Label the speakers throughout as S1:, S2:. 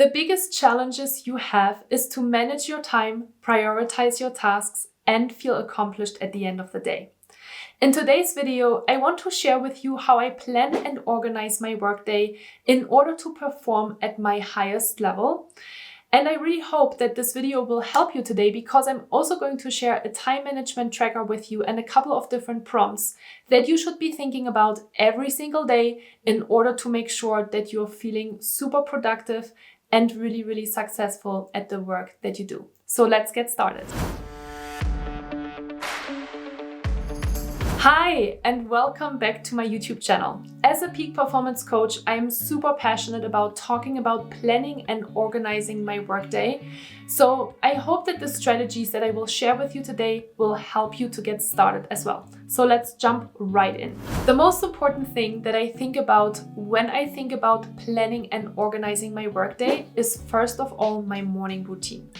S1: The biggest challenges you have is to manage your time, prioritize your tasks, and feel accomplished at the end of the day. In today's video, I want to share with you how I plan and organize my workday in order to perform at my highest level. And I really hope that this video will help you today because I'm also going to share a time management tracker with you and a couple of different prompts that you should be thinking about every single day in order to make sure that you're feeling super productive and really successful at the work that you do. So let's get started. Hi, and welcome back to my YouTube channel. As a peak performance coach, I am super passionate about talking about planning and organizing my workday. So I hope that the strategies that I will share with you today will help you to get started as well. So let's jump right in. The most important thing that I think about when I think about planning and organizing my workday is first of all my morning routine.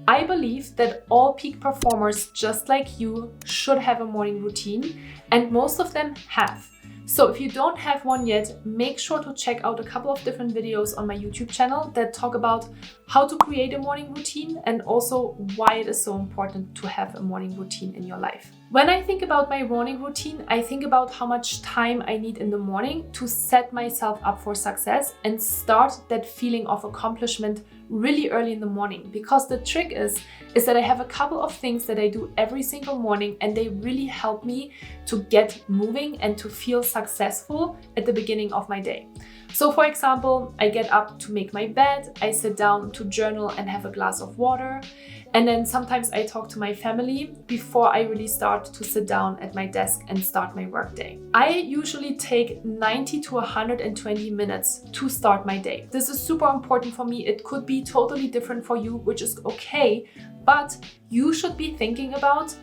S1: I believe that all peak performers, just like you, should have a morning routine, and most of them have. So if you don't have one yet, make sure to check out a couple of different videos on my YouTube channel that talk about how to create a morning routine and also why it is so important to have a morning routine in your life. When I think about my morning routine, I think about how much time I need in the morning to set myself up for success and start that feeling of accomplishment really early in the morning. Because the trick is that I have a couple of things that I do every single morning and they really help me to get moving and to feel successful at the beginning of my day. So for example, I get up to make my bed, I sit down to journal and have a glass of water, and then sometimes I talk to my family before I really start to sit down at my desk and start my workday. I usually take 90 to 120 minutes to start my day. This is super important for me. It could be totally different for you, which is okay, but you should be thinking about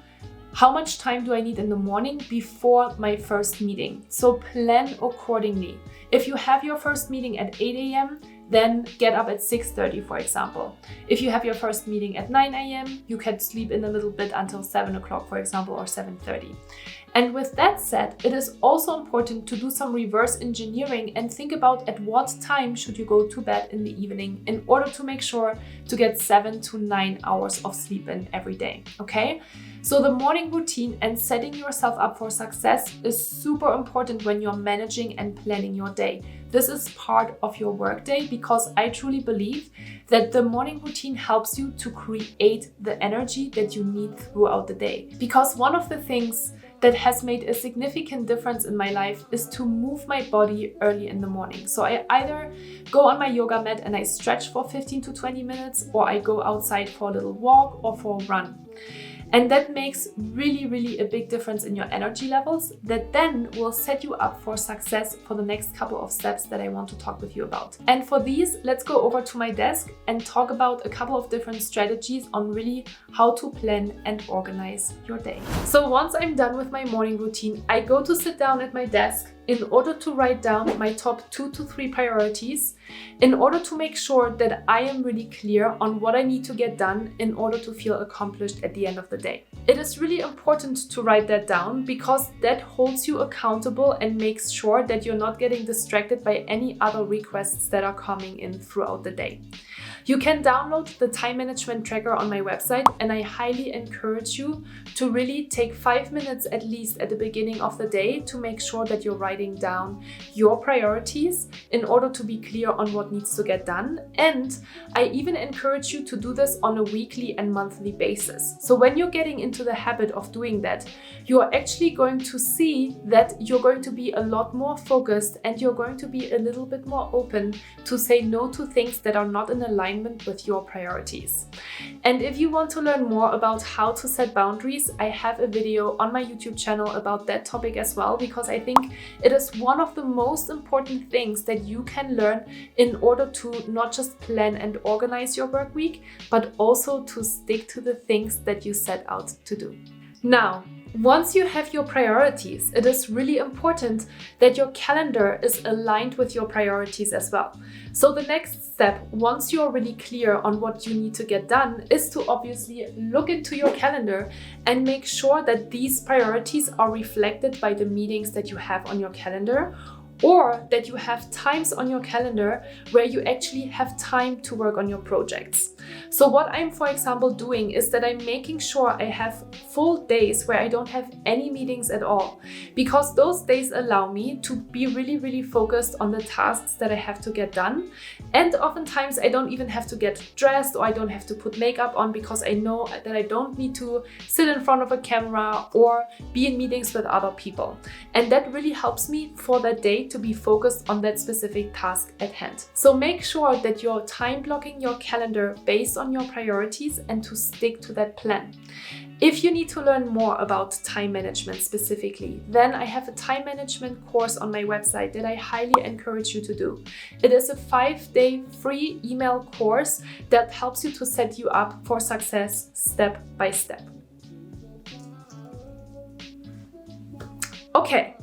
S1: how much time do I need in the morning before my first meeting? So plan accordingly. If you have your first meeting at 8 a.m., then get up at 6:30, for example. If you have your first meeting at 9 a.m., you can sleep in a little bit until 7 o'clock, for example, or 7:30. And with that said, it is also important to do some reverse engineering and think about at what time should you go to bed in the evening in order to make sure to get 7 to 9 hours of sleep in every day, okay? So the morning routine and setting yourself up for success is super important when you're managing and planning your day. This is part of your workday because I truly believe that the morning routine helps you to create the energy that you need throughout the day. Because one of the things that has made a significant difference in my life is to move my body early in the morning. So I either go on my yoga mat and I stretch for 15 to 20 minutes, or I go outside for a little walk or for a run. And that makes really a big difference in your energy levels that then will set you up for success for the next couple of steps that I want to talk with you about. And for these, let's go over to my desk and talk about a couple of different strategies on really how to plan and organize your day. So once I'm done with my morning routine, I go to sit down at my desk in order to write down my top 2 to 3 priorities in order to make sure that I am really clear on what I need to get done in order to feel accomplished at the end of the day. It is really important to write that down because that holds you accountable and makes sure that you're not getting distracted by any other requests that are coming in throughout the day. You can download the time management tracker on my website, and I highly encourage you to really take 5 minutes at least at the beginning of the day to make sure that you're writing down your priorities in order to be clear on what needs to get done. And I even encourage you to do this on a weekly and monthly basis. So when you're getting into the habit of doing that, you're actually going to see that you're going to be a lot more focused and you're going to be a little bit more open to say no to things that are not in alignment with your priorities. And if you want to learn more about how to set boundaries, I have a video on my YouTube channel about that topic as well, because I think it is one of the most important things that you can learn in order to not just plan and organize your work week, but also to stick to the things that you set out to do. Now, once you have your priorities, it is really important that your calendar is aligned with your priorities as well. So the next step, once you're really clear on what you need to get done, is to obviously look into your calendar and make sure that these priorities are reflected by the meetings that you have on your calendar, or that you have times on your calendar where you actually have time to work on your projects. So what I'm, for example, doing is that I'm making sure I have full days where I don't have any meetings at all, because those days allow me to be really focused on the tasks that I have to get done. And oftentimes I don't even have to get dressed, or I don't have to put makeup on, because I know that I don't need to sit in front of a camera or be in meetings with other people. And that really helps me for that day to be focused on that specific task at hand. So make sure that you're time blocking your calendar based on your priorities and to stick to that plan. If you need to learn more about time management specifically, then I have a time management course on my website that I highly encourage you to do. It is a 5-day free email course that helps you to set you up for success step by step. Okay,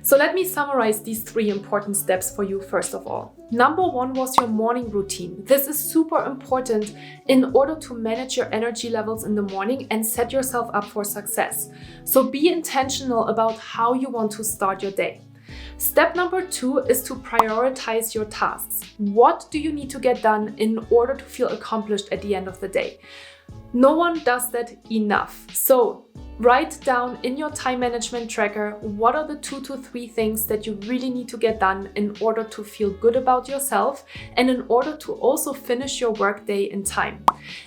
S1: so let me summarize these 3 important steps for you first of all. Number 1 was your morning routine. This is super important in order to manage your energy levels in the morning and set yourself up for success. So be intentional about how you want to start your day. Step number 2 is to prioritize your tasks. What do you need to get done in order to feel accomplished at the end of the day? No one does that enough. So write down in your time management tracker what are the 2 to 3 things that you really need to get done in order to feel good about yourself and in order to also finish your workday in time.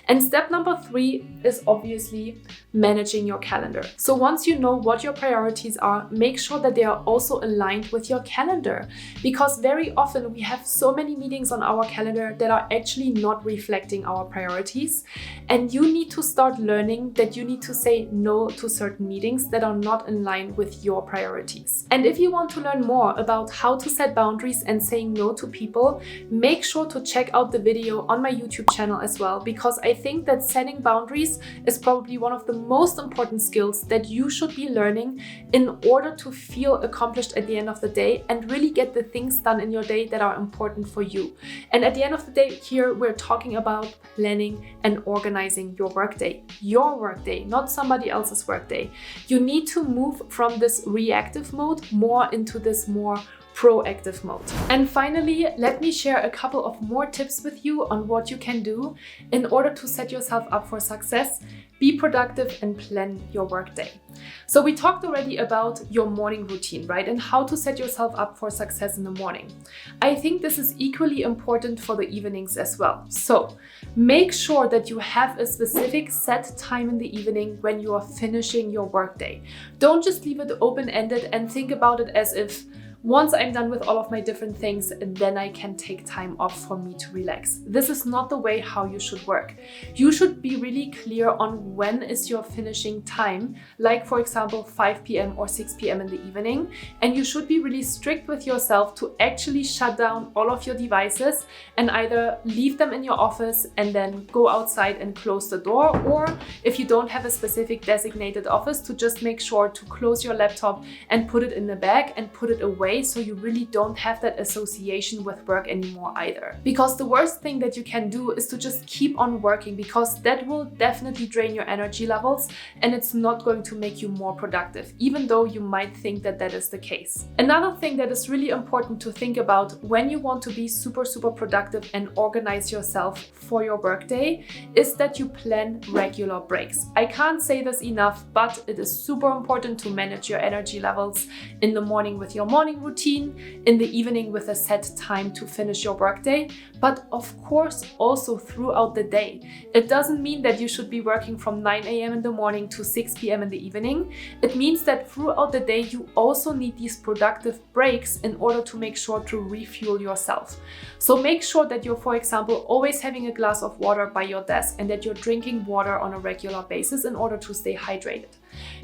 S1: And step number 3 is obviously managing your calendar. So once you know what your priorities are, make sure that they are also aligned with your calendar, because very often we have so many meetings on our calendar that are actually not reflecting our priorities. And you need to start learning that you need to say no to certain meetings that are not in line with your priorities. And if you want to learn more about how to set boundaries and saying no to people, make sure to check out the video on my YouTube channel as well, because I think that setting boundaries is probably one of the most important skills that you should be learning in order to feel accomplished at the end of the day and really get the things done in your day that are important for you. And at the end of the day, here we're talking about planning and organizing your workday, not somebody else's workday. You need to move from this reactive mode more into this more proactive mode. And finally, let me share a couple of more tips with you on what you can do in order to set yourself up for success, be productive, and plan your workday. So we talked already about your morning routine, right? And how to set yourself up for success in the morning. I think this is equally important for the evenings as well. So make sure that you have a specific set time in the evening when you are finishing your workday. Don't just leave it open-ended and think about it as if once I'm done with all of my different things, then I can take time off for me to relax. This is not the way how you should work. You should be really clear on when is your finishing time, like for example 5 p.m. or 6 p.m. in the evening, and you should be really strict with yourself to actually shut down all of your devices and either leave them in your office and then go outside and close the door, or if you don't have a specific designated office, to just make sure to close your laptop and put it in the bag and put it away, so you really don't have that association with work anymore either. Because the worst thing that you can do is to just keep on working, because that will definitely drain your energy levels and it's not going to make you more productive, even though you might think that that is the case. Another thing that is really important to think about when you want to be super productive and organize yourself for your workday is that you plan regular breaks. I can't say this enough, but it is super important to manage your energy levels in the morning with your morning routine, in the evening with a set time to finish your workday, but of course also throughout the day. It doesn't mean that you should be working from 9 a.m. in the morning to 6 p.m. in the evening. It means that throughout the day you also need these productive breaks in order to make sure to refuel yourself. So make sure that you're, for example, always having a glass of water by your desk and that you're drinking water on a regular basis in order to stay hydrated.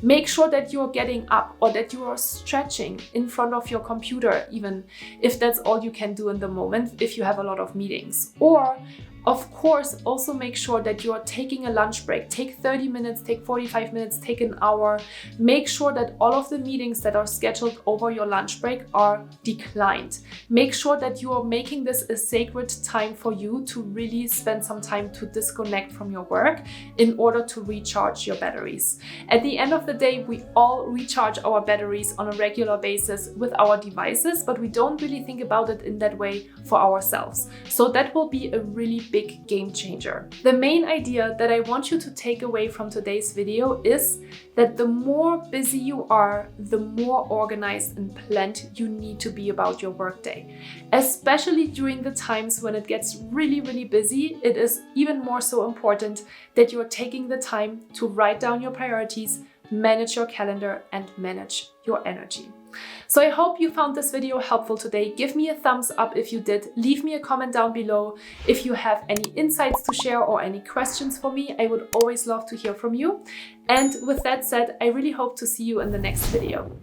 S1: Make sure that you're getting up or that you are stretching in front of your computer, even if that's all you can do in the moment if you have a lot of meetings. Or Of course, also make sure that you are taking a lunch break. Take 30 minutes, take 45 minutes, take an hour. Make sure that all of the meetings that are scheduled over your lunch break are declined. Make sure that you are making this a sacred time for you to really spend some time to disconnect from your work in order to recharge your batteries. At the end of the day, we all recharge our batteries on a regular basis with our devices, but we don't really think about it in that way for ourselves. So that will be a really big game changer. The main idea that I want you to take away from today's video is that the more busy you are, the more organized and planned you need to be about your workday. Especially during the times when it gets really, really busy, it is even more so important that you are taking the time to write down your priorities, manage your calendar, and manage your energy. So I hope you found this video helpful today. Give me a thumbs up if you did. Leave me a comment down below. If you have any insights to share or any questions for me, I would always love to hear from you. And with that said, I really hope to see you in the next video.